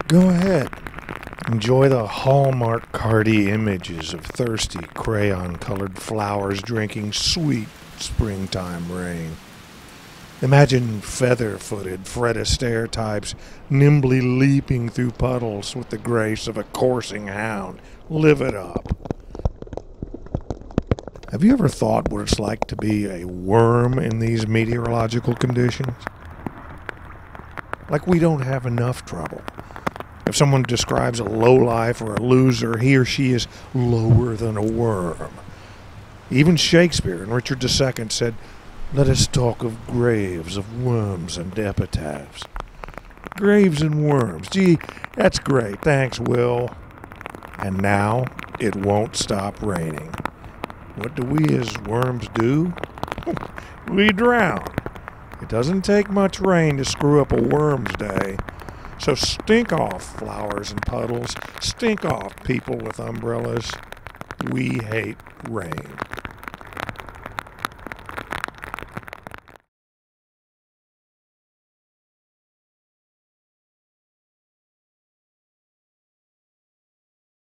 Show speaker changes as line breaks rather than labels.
Go ahead. Enjoy the Hallmark cardy images of thirsty crayon-colored flowers drinking sweet springtime rain. Imagine feather-footed Fred Astaire types nimbly leaping through puddles with the grace of a coursing hound. Live it up. Have you ever thought what it's like to be a worm in these meteorological conditions? Like we don't have enough trouble. If someone describes a lowlife or a loser, he or she is lower than a worm. Even Shakespeare in Richard II said, "Let us talk of graves, of worms and epitaphs." Graves and worms. Gee, that's great. Thanks, Will. And now it won't stop raining. What do we as worms do? We drown. It doesn't take much rain to screw up a worm's day. So stink off, flowers and puddles. Stink off, people with umbrellas. We hate rain.